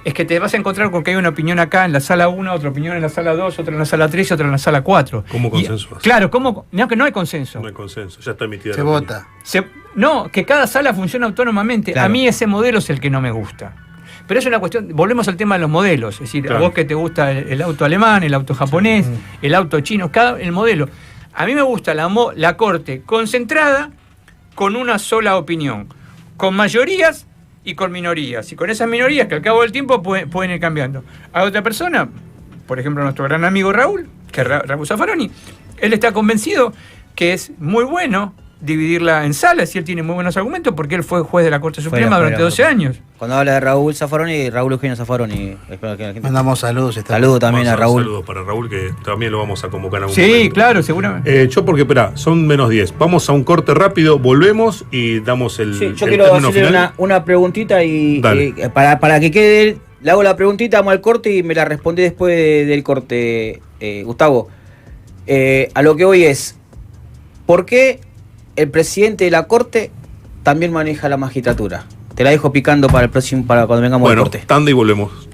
Es que te vas a encontrar con que hay una opinión acá en la sala 1, otra opinión en la sala 2, otra en la sala 3 y otra en la sala 4. ¿Cómo Y- consensuás? Claro, no, que no hay consenso. No hay consenso, ya está emitida Se la opinión. vota. No, que cada sala funciona autónomamente. Claro. A mí ese modelo es el que no me gusta. Pero es una cuestión, volvemos al tema de los modelos. Es decir, Claro. a vos que te gusta el auto alemán, el auto japonés, el auto chino, el modelo. A mí me gusta la corte concentrada con una sola opinión, con mayorías y con minorías. Y con esas minorías que al cabo del tiempo pueden ir cambiando. A otra persona, por ejemplo nuestro gran amigo Raúl, que es Raúl Zaffaroni, él está convencido que es muy bueno dividirla en salas y él tiene muy buenos argumentos porque él fue juez de la Corte Suprema durante 12 años. Cuando habla de Raúl Zaffaroni, Raúl Eugenio Zaffaroni. Espero que la gente... Mandamos saludos. Saludos también a Raúl. Saludos para Raúl, que también lo vamos a convocar en algún Sí, momento. claro, seguramente. Yo porque, espera, son menos 10. Vamos a un corte rápido, volvemos y damos el, Sí, yo el quiero término hacerle final. una preguntita y Dale. para que quede, le hago la preguntita, vamos al corte y me la responde después del corte, Gustavo. A lo que hoy es, ¿por qué el presidente de la Corte también maneja la magistratura? Te la dejo picando para el próximo, para cuando vengamos al Bueno, corte. tanda y volvemos.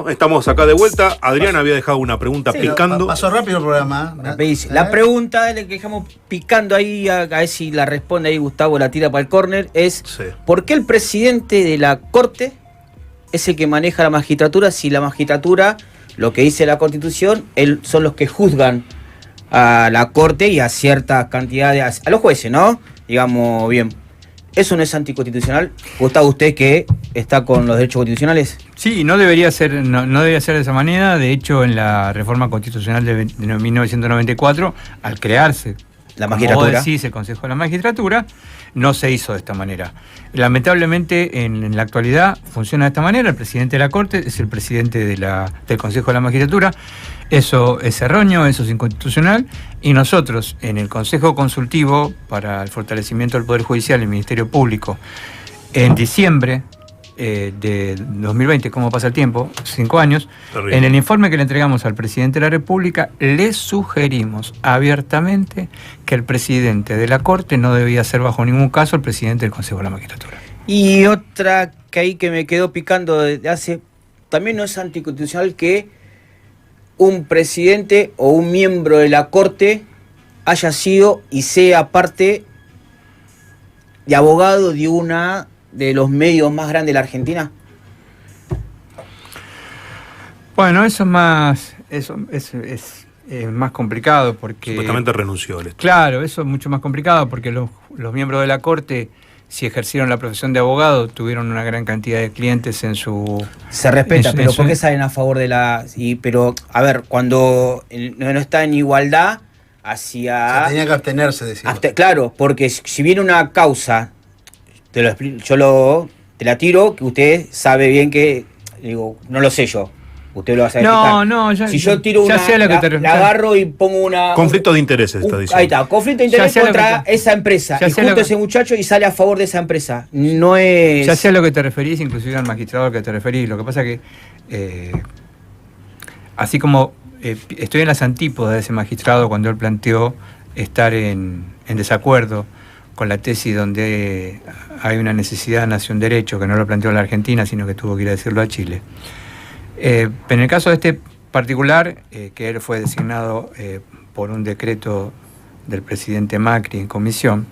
Bueno, estamos acá de vuelta. Adrián había dejado una pregunta picando. Pasó rápido el programa. La pregunta que dejamos picando ahí, a ver si la responde ahí Gustavo, la tira para el córner, es ¿por qué el presidente de la Corte es el que maneja la magistratura si la magistratura, lo que dice la Constitución, son los que juzgan a la Corte y a ciertas cantidades, a los jueces, ¿no? Digamos, bien. ¿Eso no es anticonstitucional? Gustavo, usted que está con los derechos constitucionales. Sí, no debería ser, no debería ser de esa manera. De hecho, en la reforma constitucional de 1994, al crearse la magistratura, como vos decís, el Consejo de la Magistratura, no se hizo de esta manera. Lamentablemente, en la actualidad funciona de esta manera. El presidente de la Corte es el presidente del Consejo de la Magistratura. Eso es erróneo, eso es inconstitucional, y nosotros en el Consejo Consultivo para el Fortalecimiento del Poder Judicial y el Ministerio Público, en diciembre de 2020, ¿cómo pasa el tiempo? 5 años, en el informe que le entregamos al presidente de la República, le sugerimos abiertamente que el presidente de la Corte no debía ser bajo ningún caso el presidente del Consejo de la Magistratura. Y otra que ahí que me quedó picando desde hace, también no es anticonstitucional que un presidente o un miembro de la Corte haya sido y sea parte de abogado de una de los medios más grandes de la Argentina. Bueno, eso es más complicado porque... Supuestamente renunció. Claro, eso es mucho más complicado porque los miembros de la Corte, si ejercieron la profesión de abogado, tuvieron una gran cantidad de clientes en su... Se respeta, pero ¿por qué salen a favor de la...? Pero, a ver, cuando no está en igualdad hacia... Se tenía que abstenerse, decía. Claro, porque si viene una causa, te la tiro, que usted sabe bien que... Digo, no lo sé yo. Usted lo va a saber explicar. Si yo tiro una, la agarro y pongo una... Conflicto de intereses, está diciendo. Ahí está, conflicto de interés contra esa empresa. Y justo ese muchacho y sale a favor de esa empresa. No es... Ya sé a lo que te referís, inclusive al magistrado al que te referís. Lo que pasa que, así como estoy en las antípodas de ese magistrado cuando él planteó estar en desacuerdo con la tesis donde hay una necesidad nació un derecho, que no lo planteó en la Argentina, sino que tuvo que ir a decirlo a Chile. En el caso de este particular, que él fue designado por un decreto del presidente Macri en comisión,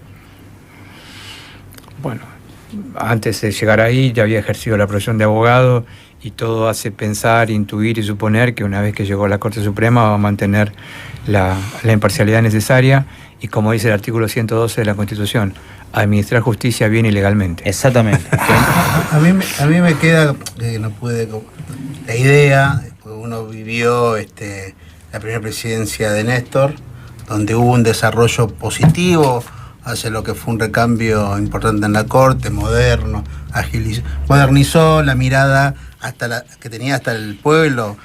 bueno, antes de llegar ahí ya había ejercido la profesión de abogado y todo hace pensar, intuir y suponer que una vez que llegó a la Corte Suprema va a mantener la imparcialidad necesaria y, como dice el artículo 112 de la Constitución, administrar justicia bien y legalmente. Exactamente. A mí me queda, no pude, la idea, porque uno vivió la primera presidencia de Néstor, donde hubo un desarrollo positivo hacia lo que fue un recambio importante en la Corte, moderno, modernizó la mirada que tenía hasta el pueblo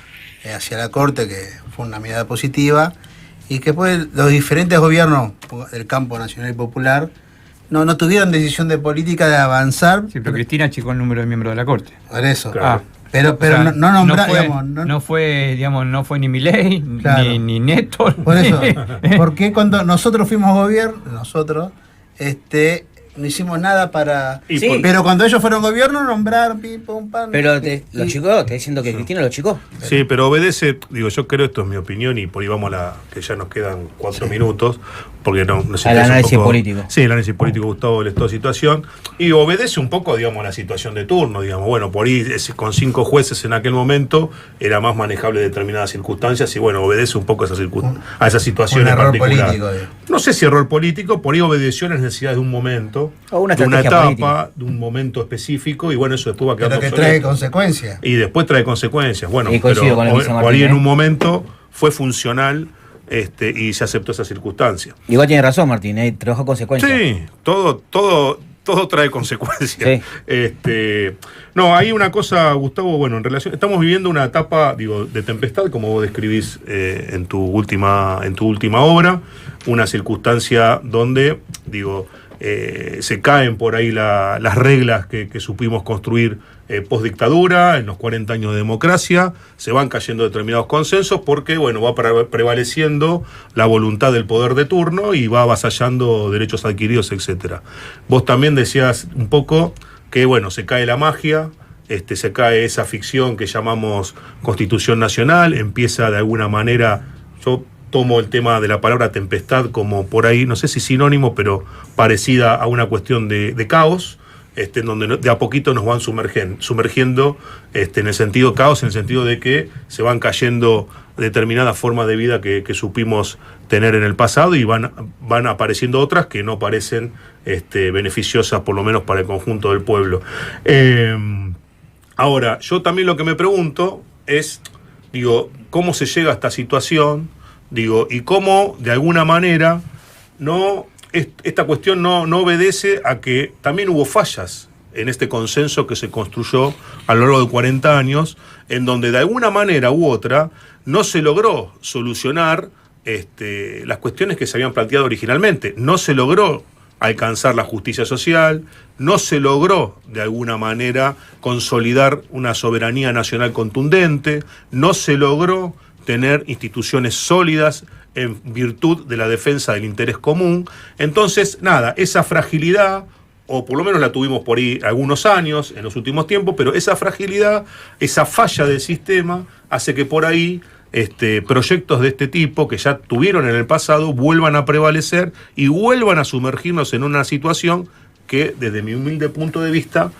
hacia la Corte, que fue una mirada positiva, y que después los diferentes gobiernos del campo nacional y popular no tuvieron decisión de política de avanzar. Sí, pero Cristina achicó el número de miembros de la Corte. Por eso. Claro. Pero o sea, no nombramos. No fue ni Milei, claro, ni Néstor. Por eso. Porque cuando nosotros fuimos gobierno, no hicimos nada para... Sí. Pero cuando ellos fueron gobierno, nombraron, pim, pum, pam. Pero lo chicó, te diciendo que Cristina lo chicó. Sí, pero obedece, digo, yo creo, esto es mi opinión, y por ahí vamos que ya nos quedan 4 minutos, porque no sé. Al análisis político. Sí, el análisis político, Gustavo, de esta situación, y obedece un poco, digamos, a la situación de turno, digamos, bueno, por ahí con 5 jueces en aquel momento era más manejable determinadas circunstancias, y bueno, obedece un poco a esa situación en particular. Político, no sé si error político, por ahí obedeció a las necesidades de un momento, o una de una etapa, política, de un momento específico, y bueno, eso después va a quedar obsoleto. Pero que trae consecuencias. Y después trae consecuencias. Bueno, pero por ahí en un momento fue funcional y se aceptó esa circunstancia. Igual tiene razón, Martín, trabaja consecuencias. Sí, todo trae consecuencias. Sí. No, hay una cosa, Gustavo, bueno, en relación, estamos viviendo una etapa, digo, de tempestad, como vos describís en tu última obra, una circunstancia donde, digo, se caen por ahí las reglas que supimos construir post-dictadura, en los 40 años de democracia, se van cayendo determinados consensos porque, bueno, va prevaleciendo la voluntad del poder de turno y va avasallando derechos adquiridos, etcétera. Vos también decías un poco que, bueno, se cae la magia, se cae esa ficción que llamamos Constitución Nacional, empieza de alguna manera, yo tomo el tema de la palabra tempestad como por ahí, no sé si sinónimo, pero parecida a una cuestión de caos, en donde de a poquito nos van sumergiendo en el sentido caos, en el sentido de que se van cayendo determinadas formas de vida que supimos tener en el pasado y van apareciendo otras que no parecen beneficiosas, por lo menos para el conjunto del pueblo. Ahora, yo también lo que me pregunto es, digo, ¿cómo se llega a esta situación? Digo, y cómo, de alguna manera, esta cuestión no obedece a que también hubo fallas en este consenso que se construyó a lo largo de 40 años, en donde de alguna manera u otra no se logró solucionar las cuestiones que se habían planteado originalmente. No se logró alcanzar la justicia social, no se logró de alguna manera consolidar una soberanía nacional contundente, no se logró tener instituciones sólidas en virtud de la defensa del interés común. Entonces, nada, esa fragilidad, o por lo menos la tuvimos por ahí algunos años, en los últimos tiempos, pero esa fragilidad, esa falla del sistema, hace que por ahí proyectos de este tipo, que ya tuvieron en el pasado, vuelvan a prevalecer y vuelvan a sumergirnos en una situación que, desde mi humilde punto de vista,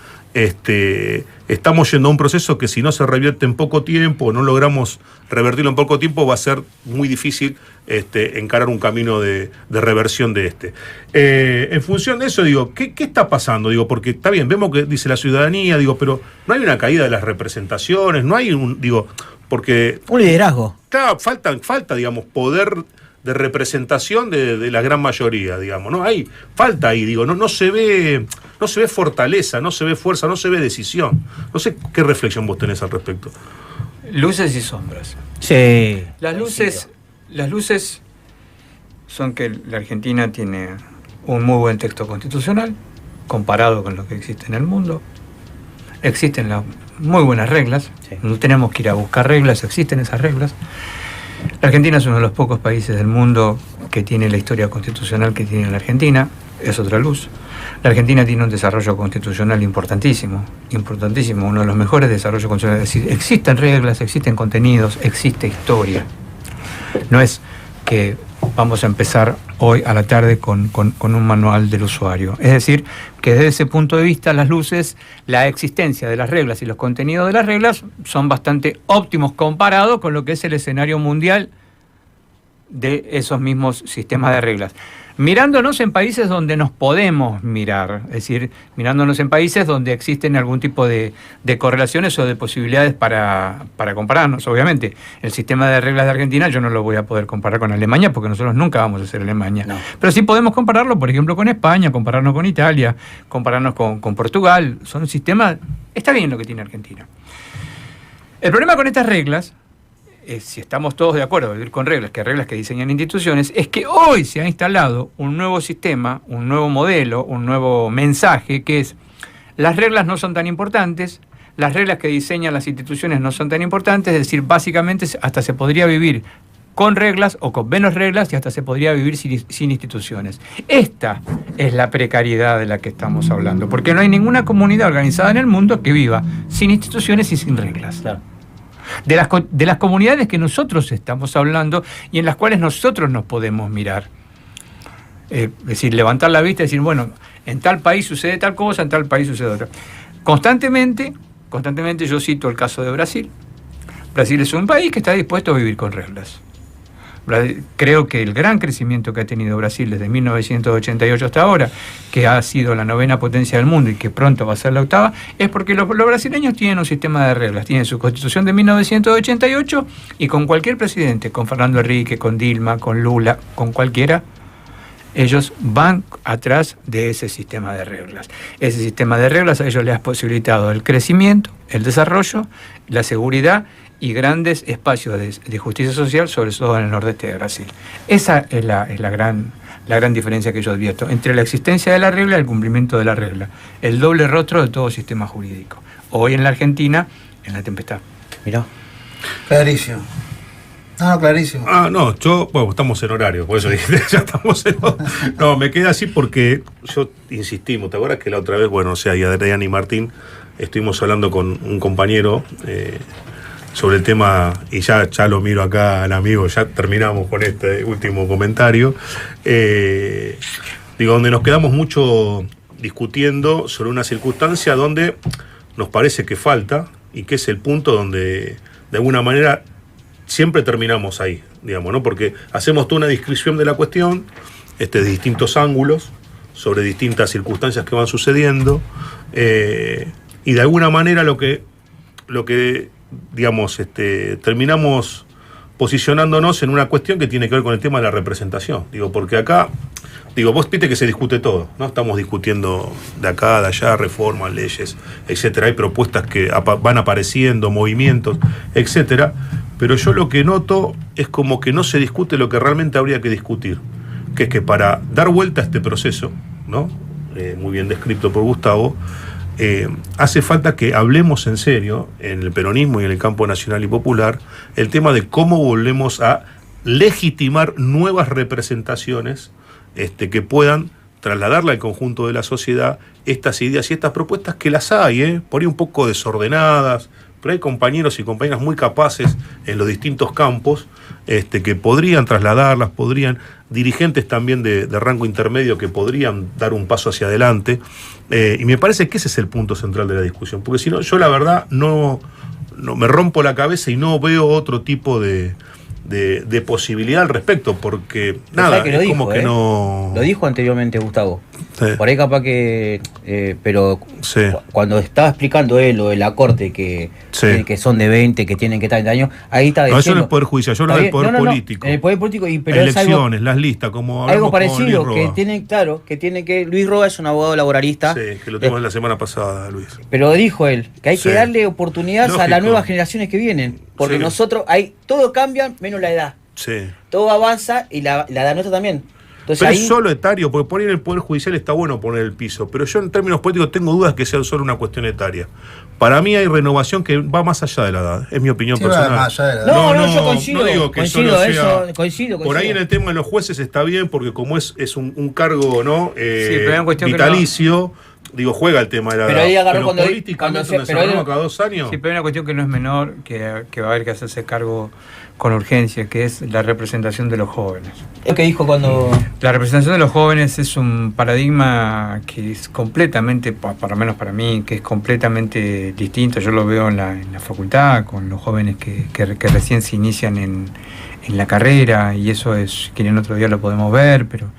estamos yendo a un proceso que, si no se revierte en poco tiempo, no logramos revertirlo en poco tiempo, va a ser muy difícil encarar un camino de reversión de en función de eso, digo, ¿qué está pasando? Digo, porque está bien, vemos que dice la ciudadanía, digo, pero no hay una caída de las representaciones, no hay porque un liderazgo. Claro, falta, digamos, poder de representación de la gran mayoría, digamos, ¿no? Falta ahí, digo, no se ve fortaleza, no se ve fuerza, no se ve decisión. No sé qué reflexión vos tenés al respecto. Luces y sombras. Sí. Las luces son que la Argentina tiene un muy buen texto constitucional comparado con lo que existe en el mundo. Existen muy buenas reglas, sí. No tenemos que ir a buscar reglas, existen esas reglas. La Argentina es uno de los pocos países del mundo que tiene la historia constitucional que tiene la Argentina, es otra luz. La Argentina tiene un desarrollo constitucional importantísimo, uno de los mejores desarrollos constitucionales. Es decir, existen reglas, existen contenidos, existe historia. No es que vamos a empezar hoy a la tarde con un manual del usuario. Es decir, que desde ese punto de vista las luces, la existencia de las reglas y los contenidos de las reglas son bastante óptimos comparados con lo que es el escenario mundial de esos mismos sistemas de reglas. Mirándonos en países donde nos podemos mirar, es decir, mirándonos en países donde existen algún tipo de correlaciones o de posibilidades para compararnos. Obviamente, el sistema de reglas de Argentina yo no lo voy a poder comparar con Alemania porque nosotros nunca vamos a ser Alemania. No. Pero sí podemos compararlo, por ejemplo, con España, compararnos con Italia, compararnos con Portugal. Son sistemas... Está bien lo que tiene Argentina. El problema con estas reglas, si estamos todos de acuerdo de vivir con reglas que diseñan instituciones, es que hoy se ha instalado un nuevo sistema, un nuevo modelo, un nuevo mensaje, que es: las reglas no son tan importantes, las reglas que diseñan las instituciones no son tan importantes, es decir, básicamente hasta se podría vivir con reglas o con menos reglas y hasta se podría vivir sin instituciones. Esta es la precariedad de la que estamos hablando, porque no hay ninguna comunidad organizada en el mundo que viva sin instituciones y sin reglas. Claro. De las comunidades que nosotros estamos hablando y en las cuales nosotros nos podemos mirar. Es decir, levantar la vista y decir, bueno, en tal país sucede tal cosa, en tal país sucede otra. Constantemente yo cito el caso de Brasil. Brasil es un país que está dispuesto a vivir con reglas. Creo que el gran crecimiento que ha tenido Brasil desde 1988 hasta ahora, que ha sido la 9ª potencia del mundo y que pronto va a ser la 8ª, es porque los brasileños tienen un sistema de reglas, tienen su constitución de 1988 y con cualquier presidente, con Fernando Henrique, con Dilma, con Lula, con cualquiera, ellos van atrás de ese sistema de reglas. Ese sistema de reglas a ellos les ha posibilitado el crecimiento, el desarrollo, la seguridad y grandes espacios de justicia social, sobre todo en el nordeste de Brasil. Esa es la gran diferencia que yo advierto entre la existencia de la regla y el cumplimiento de la regla. El doble rostro de todo sistema jurídico. Hoy en la Argentina, en la tempestad. Mirá. Clarísimo. No, clarísimo. No, bueno, estamos en horario, por eso dije, ya estamos en. No, me queda así porque yo insistimos, ¿te acuerdas que la otra vez, bueno, o sea, y Adrián y Martín, estuvimos hablando con un compañero sobre el tema, y ya lo miro acá al amigo, ya terminamos con este último comentario, donde nos quedamos mucho discutiendo sobre una circunstancia donde nos parece que falta, y que es el punto donde, de alguna manera, siempre terminamos ahí, digamos, ¿no? Porque hacemos toda una descripción de la cuestión, de distintos ángulos, sobre distintas circunstancias que van sucediendo, y de alguna manera lo que digamos, terminamos posicionándonos en una cuestión que tiene que ver con el tema de la representación. Porque acá, vos viste que se discute todo, ¿no? Estamos discutiendo de acá, de allá, reformas, leyes, etcétera. Hay propuestas que van apareciendo, movimientos, etcétera. Pero yo lo que noto es como que no se discute lo que realmente habría que discutir, que es que para dar vuelta a este proceso, ¿no? Muy bien descrito por Gustavo, hace falta que hablemos en serio, en el peronismo y en el campo nacional y popular, el tema de cómo volvemos a legitimar nuevas representaciones que puedan trasladarle al conjunto de la sociedad estas ideas y estas propuestas, que las hay, por ahí un poco desordenadas, pero hay compañeros y compañeras muy capaces en los distintos campos que podrían trasladarlas, dirigentes también de rango intermedio que podrían dar un paso hacia adelante, y me parece que ese es el punto central de la discusión, porque si no, yo la verdad no me rompo la cabeza y no veo otro tipo de posibilidad al respecto, porque nada, que es como que no... Lo dijo anteriormente Gustavo. Sí. Por ahí capaz que... pero sí. Cuando estaba explicando él lo de la corte, que son de 20, que tienen que estar en años, ahí estaba diciendo... No, eso no es poder judicial, yo hablo del poder político. En el poder político, pero elecciones, es las listas, como algo parecido, con que tienen que... Luis Roa es un abogado laboralista. Sí, que lo tuvimos la semana pasada, Luis. Pero dijo él que hay que darle oportunidades a las nuevas generaciones que vienen, porque nosotros, todo cambia menos la edad. Sí. Todo avanza y la edad nuestra también. Entonces, pero es solo etario, porque poner el Poder Judicial está bueno poner el piso, pero yo en términos políticos tengo dudas que sea solo una cuestión etaria. Para mí hay renovación que va más allá de la edad, es mi opinión personal. Más allá de la edad. No, yo coincido. No digo que coincido, solo eso, sea, coincido. Por ahí en el tema de los jueces está bien, porque como es un cargo, ¿no? Pero hay cuestión vitalicio, juega el tema de la edad. Pero ahí agarró cuando políticamente donde se renueva cada 2 años. Sí, pero hay una cuestión que no es menor, que va a haber que hacerse cargo con urgencia, que es la representación de los jóvenes. ¿Qué dijo cuando...? La representación de los jóvenes es un paradigma que es completamente, por lo menos para mí, que es completamente distinto. Yo lo veo en la facultad, con los jóvenes que recién se inician en la carrera, y eso es, quieren otro día lo podemos ver, pero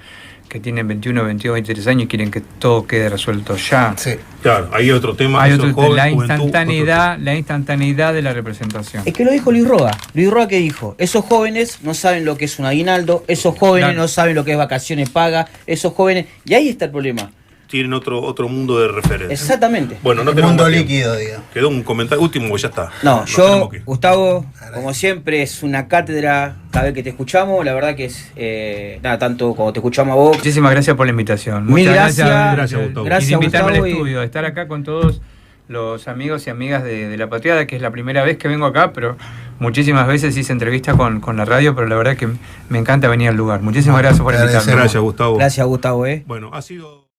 que tienen 21, 22, 23 años y quieren que todo quede resuelto ya. Sí. Claro, hay otro tema. Hay la instantaneidad de la representación. Es que lo dijo Luis Roa. Luis Roa, ¿qué dijo? Esos jóvenes no saben lo que es un aguinaldo, esos jóvenes no saben lo que es vacaciones pagas, esos jóvenes... Y ahí está el problema. Tienen otro mundo de referencia. Exactamente. Bueno, no el tenemos mundo más líquido, digamos. Quedó un comentario último, pues ya está. No, yo, Gustavo, como siempre, es una cátedra cada vez que te escuchamos. La verdad que es, tanto como te escuchamos a vos. Muchísimas gracias por la invitación. Muchas gracias. Gracias, Gustavo. Gracias, y de invitarme Gustavo, al estudio, de estar acá con todos los amigos y amigas de La Patriada, que es la primera vez que vengo acá, pero muchísimas veces hice entrevistas con la radio, pero la verdad que me encanta venir al lugar. Muchísimas gracias por invitarme. Gracias, Gustavo. Gracias, Gustavo. Bueno, ha sido...